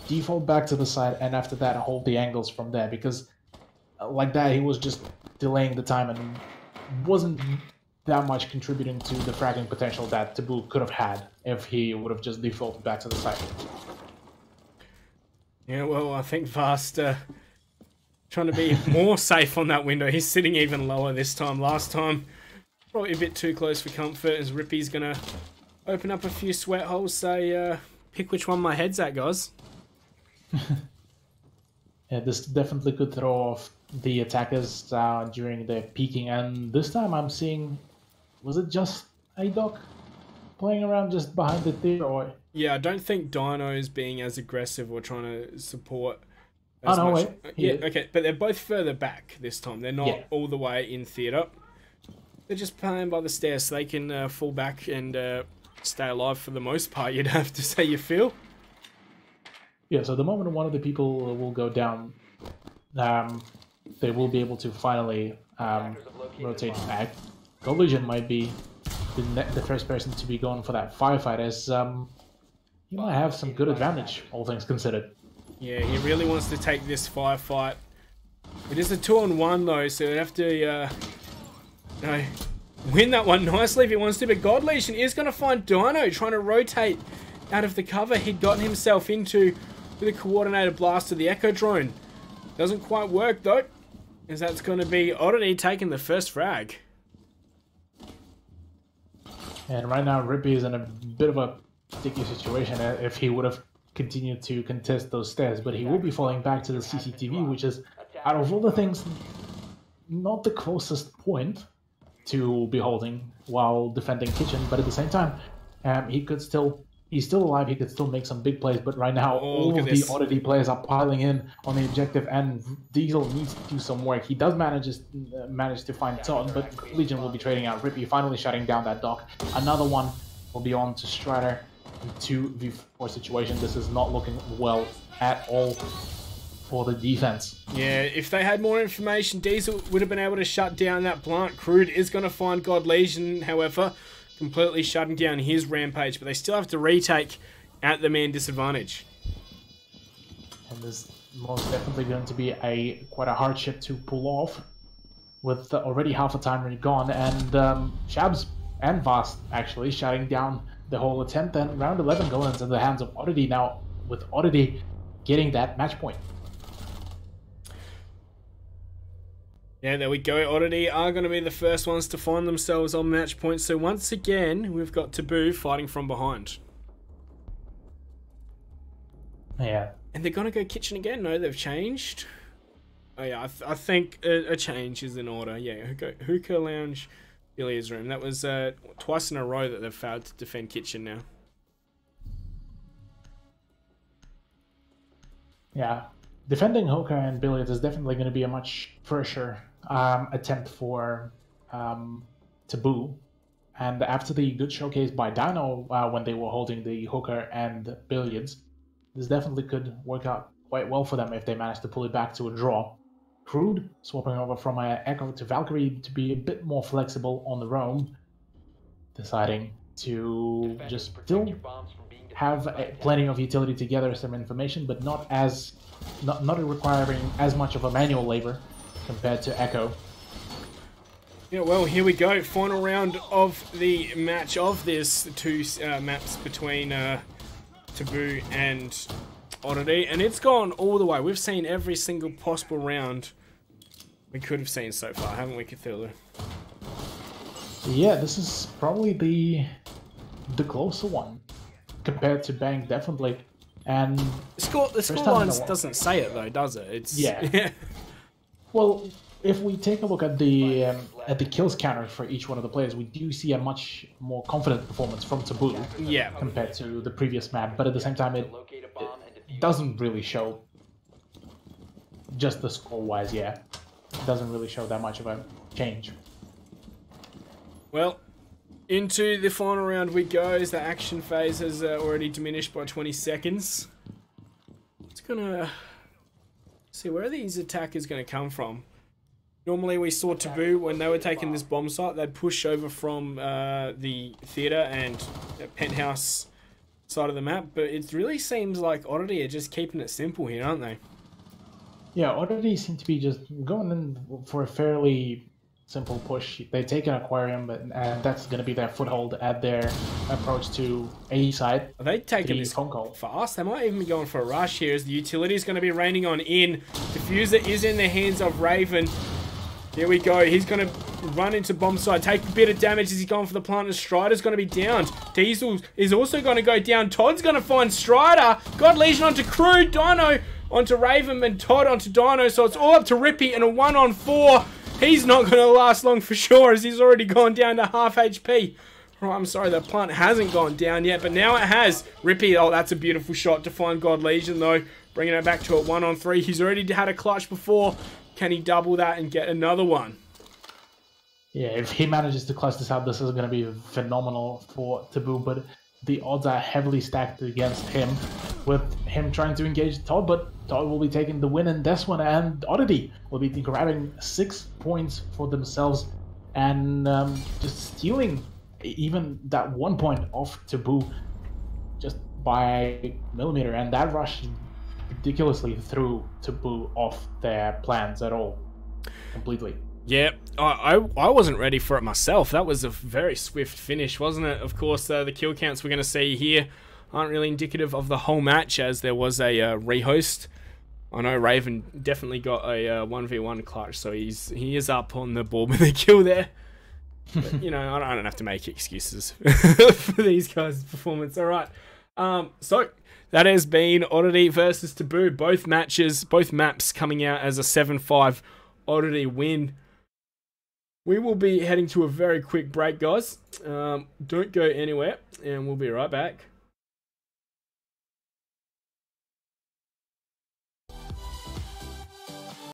default back to the side, and after that hold the angles from there, because like that he was just delaying the time and wasn't that much contributing to the fragging potential that TABOO could have had if he would have just defaulted back to the side. Yeah, well, I think Vast trying to be more safe on that window. He's sitting even lower this time. Last time, probably a bit too close for comfort, as Rippy's going to open up a few sweat holes, say, pick which one my head's at, guys. Yeah, this definitely could throw off the attackers during their peeking, and this time I'm seeing, was it just a dock? playing around just behind the theater, or... Yeah, I don't think Dino's being as aggressive or trying to support Oh, as no, much. wait. Yeah, okay, but they're both further back this time. They're not Yeah. all the way in theater. They're just playing by the stairs, so they can fall back and stay alive for the most part, you'd have to say, you feel? Yeah, so the moment one of the people will go down, they will be able to finally rotate back. Collision might be the first person to be going for that firefight, as he might have some good advantage, all things considered. Yeah, he really wants to take this firefight. It is a 2-on-1 though, so he'd have to win that one nicely if he wants to. But God Legion is going to find Dino trying to rotate out of the cover he'd gotten himself into with a coordinated blast of the Echo drone. Doesn't quite work though, as that's going to be Oddity taking the first frag. And right now, Rippy is in a bit of a sticky situation if he would have continued to contest those stairs, but he will be falling back to the CCTV, which is, out of all the things, not the closest point to be holding while defending Kitchen, but at the same time, he's still alive, he could still make some big plays, but right now, all of the Oddity players are piling in on the objective, and Diesel needs to do some work. He does manage to find Todd, but Legion will be trading out Rippy, finally shutting down that dock. Another one will be on to Strider. 2v4 situation. This is not looking well at all for the defense. Yeah, if they had more information, Diesel would have been able to shut down that plant. Crude is going to find God Legion, however, completely shutting down his rampage, but they still have to retake at the man disadvantage. And this most definitely going to be quite a hardship to pull off, with already half a timer gone, and Shabs and Vast actually shutting down the whole attempt, and round 11 going into the hands of Oddity now, with Oddity getting that match point. Yeah, there we go. Oddity are going to be the first ones to find themselves on match point. So once again, we've got TABOO fighting from behind. Yeah. And they're going to go Kitchen again. No, they've changed. Oh yeah, I think a change is in order. Yeah, Hookah Lounge, Billy's room. That was twice in a row that they've failed to defend Kitchen now. Yeah, defending Hookah and Billiards is definitely going to be a much fresher attempt for TABOO. And after the good showcase by Dino when they were holding the Hookah and Billiards, this definitely could work out quite well for them if they manage to pull it back to a draw. Crude swapping over from Echo to Valkyrie to be a bit more flexible on the roam, deciding to just still have plenty of utility to gather some information, but not requiring as much of a manual labor compared to Echo. Yeah, well, here we go. Final round of the match of this two maps between TABOO and Oddity, and it's gone all the way. We've seen every single possible round we could have seen so far, haven't we, Cthulhu? Yeah, this is probably the closer one compared to Bang, definitely. And the score line doesn't say it though, does it? It's yeah. Well, if we take a look at the kills counter for each one of the players, we do see a much more confident performance from TABOO, yeah, compared to the previous map. But at the same time, it doesn't really show just the score-wise. Yeah, it doesn't really show that much of a change. Well, into the final round we go, as the action phase has already diminished by 20 seconds. It's gonna see where these attackers gonna come from. Normally we saw TABOO when they were taking this bomb site, they'd push over from the theater and penthouse side of the map, but it really seems like Oddity are just keeping it simple here, aren't they? Yeah, Oddity seem to be just going in for a fairly simple push. They take an aquarium, and that's going to be their foothold at their approach to A side. Are they taking this fast? They might even be going for a rush here, as the utility is going to be raining on in. Diffuser is in the hands of Raven. Here we go. He's going to run into bomb side, take a bit of damage as he's going for the plant, and Strider's going to be downed. Diesel is also going to go down. Todd's going to find Strider. God Legion onto Crude, Dino onto Raven, and Todd onto Dino, so it's all up to Rippy and a 1-on-4. He's not going to last long for sure, as he's already gone down to half HP. Oh, I'm sorry, the plant hasn't gone down yet, but now it has. Rippy, oh, that's a beautiful shot to find God Legion, though. Bringing it back to a 1-on-3. He's already had a clutch before. Can he double that and get another one? Yeah, if he manages to clutch this out, this is going to be phenomenal for TABOO, but the odds are heavily stacked against him, with him trying to engage Todd, but Todd will be taking the win in this one, and Oddity will be grabbing 6 points for themselves, and just stealing even that 1 point off TABOO just by millimeter, and that rush ridiculously threw TABOO off their plans at all, completely. Yeah, I wasn't ready for it myself. That was a very swift finish, wasn't it? Of course, the kill counts we're going to see here aren't really indicative of the whole match, as there was a rehost. I know Raven definitely got a 1v1 clutch, so he is up on the board with a kill there. But, you know, I don't have to make excuses for these guys' performance. All right. So that has been Oddity versus TABOO. Both matches, both maps coming out as a 7-5 Oddity win. We will be heading to a very quick break, guys. Don't go anywhere, and we'll be right back.